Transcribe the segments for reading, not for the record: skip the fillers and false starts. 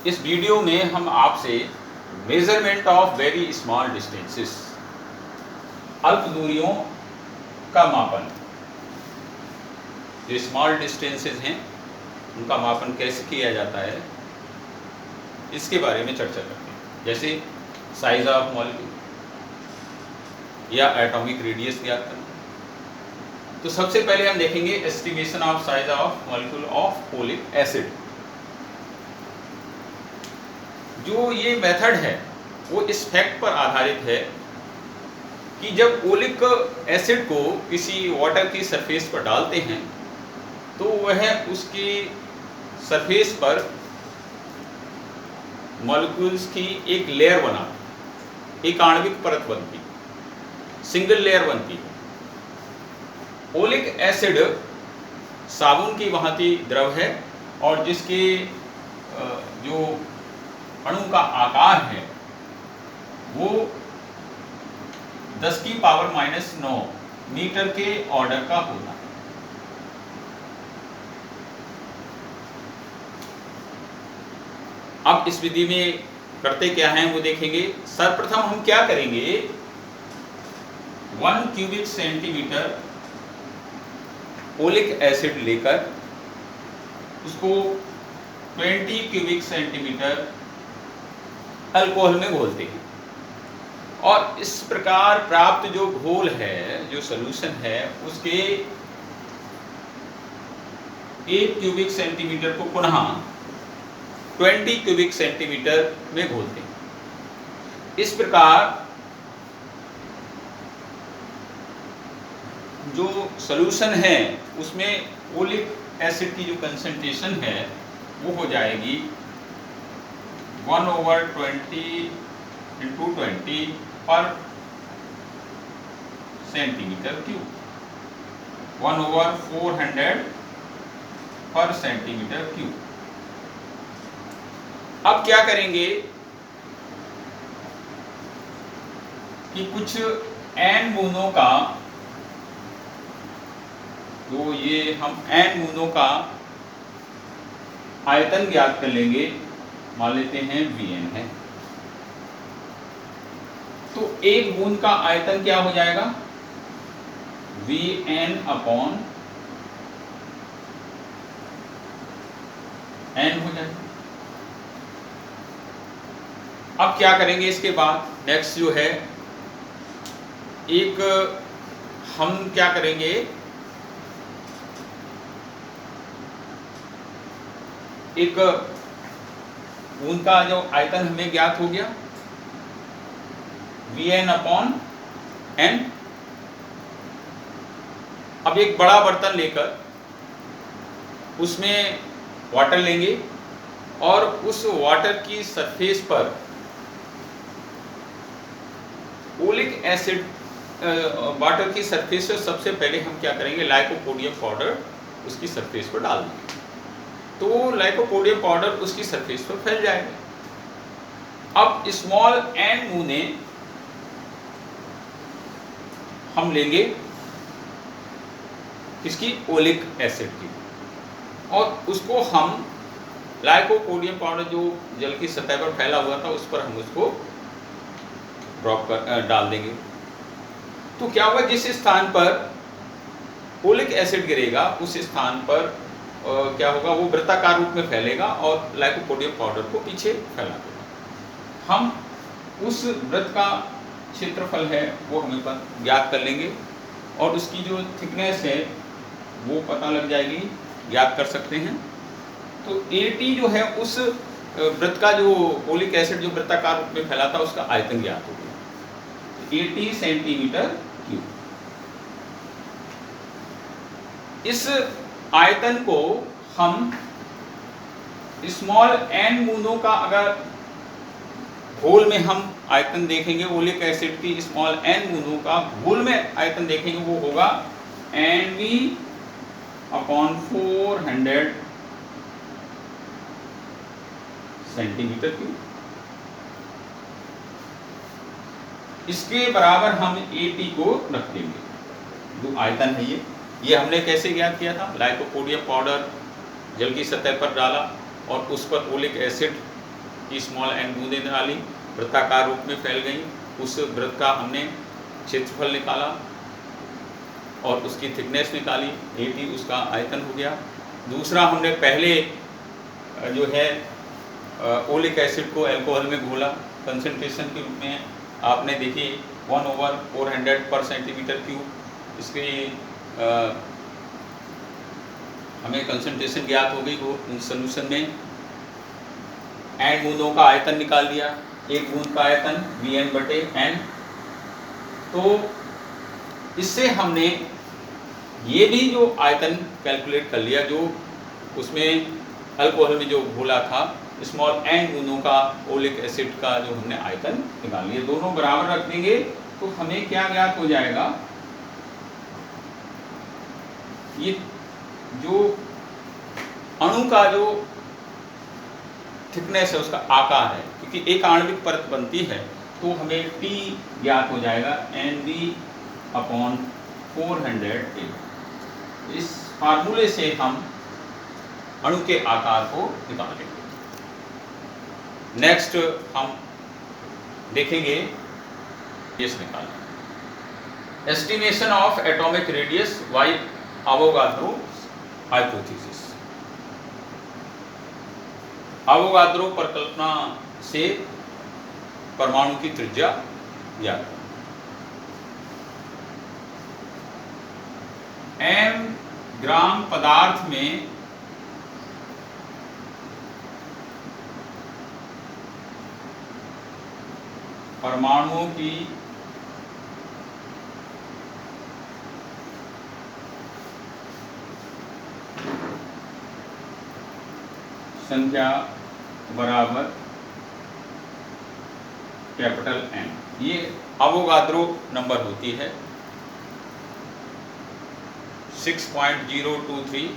इस वीडियो में हम आपसे measurement of very small distances, अल्प दूरियों का मापन, जो स्मॉल डिस्टेंसेस हैं उनका मापन कैसे किया जाता है इसके बारे में चर्चा करते हैं। जैसे साइज ऑफ मॉलिक्यूल या एटॉमिक रेडियस ज्ञात करना। तो सबसे पहले हम देखेंगे estimation of size of molecule of oleic acid. जो ये मेथड है वो इस फैक्ट पर आधारित है कि जब ओलिक एसिड को किसी वाटर की सरफेस पर डालते हैं तो वह उसकी सरफेस पर मॉलिक्यूल्स की एक लेयर बना, एक आणविक परत बनती, सिंगल लेयर बनती है। ओलिक एसिड साबुन की भांति द्रव है और जिसके जो अणु का आकार है वो 10 की पावर -9 मीटर के ऑर्डर का होता है। अब इस विधि में करते क्या हैं वो देखेंगे। सर्वप्रथम हम क्या करेंगे, 1 क्यूबिक सेंटीमीटर ओलिक एसिड लेकर उसको 20 क्यूबिक सेंटीमीटर अल्कोहल में घोलते हैं और इस प्रकार प्राप्त जो घोल है, जो सॉल्यूशन है, उसके 1 क्यूबिक सेंटीमीटर को पुनः 20 क्यूबिक सेंटीमीटर में घोलते हैं। इस प्रकार जो सॉल्यूशन है उसमें ओलिक एसिड की जो कंसंट्रेशन है वो हो जाएगी 1/20 × 20 पर सेंटीमीटर क्यूब, 1/400 पर सेंटीमीटर क्यूब। अब क्या करेंगे कि कुछ n बूंदों का, तो ये हम n बूंदों का आयतन ज्ञात कर लेंगे। मान लेते हैं Vn है, तो एक बूंद का आयतन क्या हो जाएगा, Vn/n हो जाएगा। अब क्या करेंगे इसके बाद, नेक्स्ट जो है, एक हम क्या करेंगे, एक बूंद का जो आयतन हमें ज्ञात हो गया Vn/n। अब एक बड़ा बर्तन लेकर उसमें वाटर लेंगे और उस वाटर की सरफेस पर ओलिक एसिड, वाटर की सरफेस से सबसे पहले हम क्या करेंगे, लाइकोपोडियम पाउडर उसकी सरफेस पर डाल देंगे। तो लाइकोपोडियम पाउडर उसकी सरफेस पर फैल जाएगा। अब स्मॉल n बूंदें हम लेंगे इसकी ओलिक एसिड की और उसको हम लाइकोपोडियम पाउडर जो जल की सतह पर फैला हुआ था उस पर हम उसको ड्रॉप कर डाल देंगे। तो क्या होगा, जिस स्थान पर ओलिक एसिड गिरेगा उस स्थान पर क्या होगा, वो वृत्ताकार रूप में फैलेगा और लाइकोपोडियम पाउडर को पीछे फैला देगा। हम उस वृत्त का क्षेत्रफल है वो हमें ज्ञात कर लेंगे और उसकी जो थिकनेस है वो पता लग जाएगी, ज्ञात कर सकते हैं। तो AT जो है उस वृत्त का, जो ओलिक एसिड जो वृत्ताकार रूप में फैला था उसका आयतन ज्ञात हो गया, 80 सेंटीमीटर क्यूब। इस आयतन को हम स्मॉल n बूंदों का, अगर घोल में हम आयतन देखेंगे ओलिक एसिड की स्मॉल n बूंदों का घोल में आयतन देखेंगे, वो होगा Nv/400 सेंटीमीटर क्यूब। इसके बराबर हम AT को रख देंगे, जो आयतन है ये हमने कैसे ज्ञात किया था, लाइकोपोडियम पाउडर जल की सतह पर डाला और उस पर ओलिक एसिड की स्मॉल एन बूंदें डाली, वृत्ताकार रूप में फैल गई। उस वृत्त का हमने क्षेत्रफल निकाला और उसकी थिकनेस निकाली, AT उसका आयतन हो गया। दूसरा, हमने पहले जो है ओलिक एसिड को अल्कोहल में घोला कंसंट्रेशन के रूप में, आपने देखी 1/400 पर सेंटीमीटर क्यूब। इसके हमें कंसंट्रेशन ज्ञात हो गई वो सोल्यूशन में। एन बूंदों का आयतन निकाल दिया, एक बूंद का आयतन Vn/n। तो इससे हमने ये भी जो आयतन कैलकुलेट कर लिया, जो उसमें अल्कोहल में जो घोला था, स्मॉल n बूंदों का ओलिक एसिड का जो हमने आयतन निकाल लिया। दोनों बराबर रख देंगे तो हमें क्या ज्ञात हो जाएगा, ये जो अणु का जो थिकनेस है उसका आकार है, क्योंकि एक आणविक परत बनती है तो हमें T ज्ञात हो जाएगा Nv/400A। इस फार्मूले से हम अणु के आकार को निकालेंगे। नेक्स्ट हम देखेंगे रेडियस निकालना, estimation of atomic radius by Avogadro hypothesis. Avogadro परिकल्पना से परमाणु की त्रिज्या ज्ञात। m ग्राम पदार्थ में परमाणुओं की संख्या बराबर कैपिटल M। ये अवोगाद्रो नंबर होती है 6.023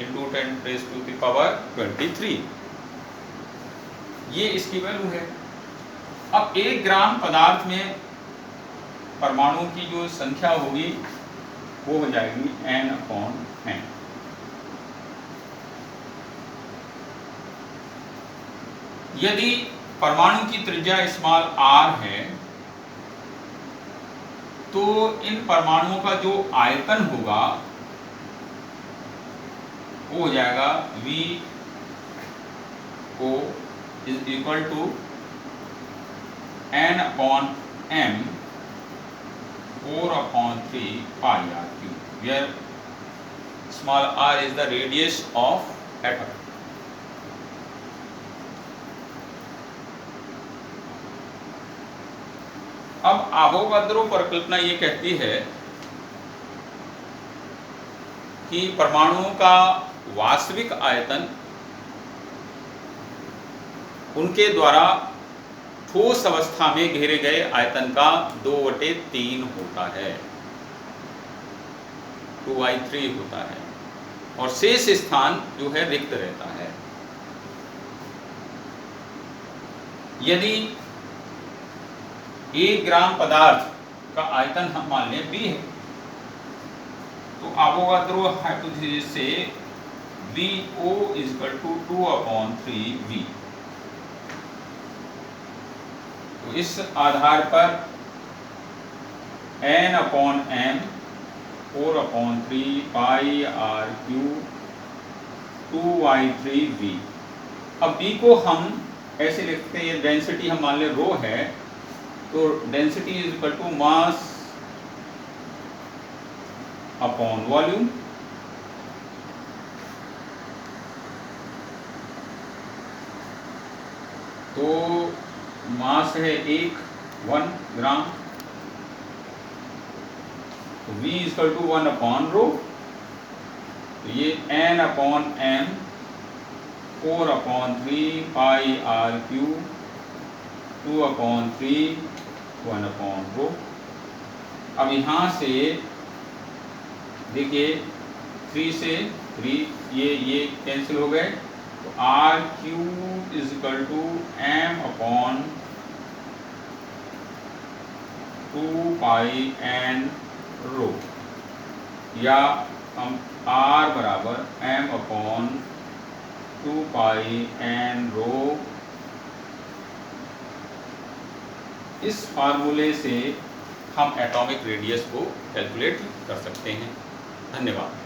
× 10⁻23। ये इसकी वैल्यू है। अब 1 ग्राम पदार्थ में परमाणुओं की जो संख्या होगी वो हो जाएगी N/m। यदि परमाणु की त्रिज्या स्मॉल r है तो इन परमाणुओं का जो आयतन होगा वो हो जाएगा VO = N/m 4/3 πr3, where small r is the radius of atom। अब अवोगाद्रो परिकल्पना ये कहती है कि परमाणुओं का वास्तविक आयतन उनके द्वारा ठोस अवस्था में घेरे गए आयतन का 2/3 होता है, 2/3 होता है, और शेष स्थान जो है रिक्त रहता है। यदि 1 ग्राम पदार्थ का आयतन हम मान लें B है, तो अवोगाद्रो हाइपोथेसिस से VO = 2/3V। तो इस आधार पर N/m 4/3 πr3 2/3V। अब B को हम ऐसे लिखते हैं, डेंसिटी हम मान लें रो है, तो डेंसिटी = मास अपॉन वॉल्यूम। तो मास है 1 ग्राम, तो V = 1/ρ। तो ये N/m 4/3 πr3 2/3 1/ρ। अब यहाँ से देखिए 3 से 3 ये कैंसिल हो गए, तो R³ = m/2πn ρ, या हम R = m/2πn ρ इस फार्मूले से हम एटॉमिक रेडियस को कैलकुलेट कर सकते हैं। धन्यवाद।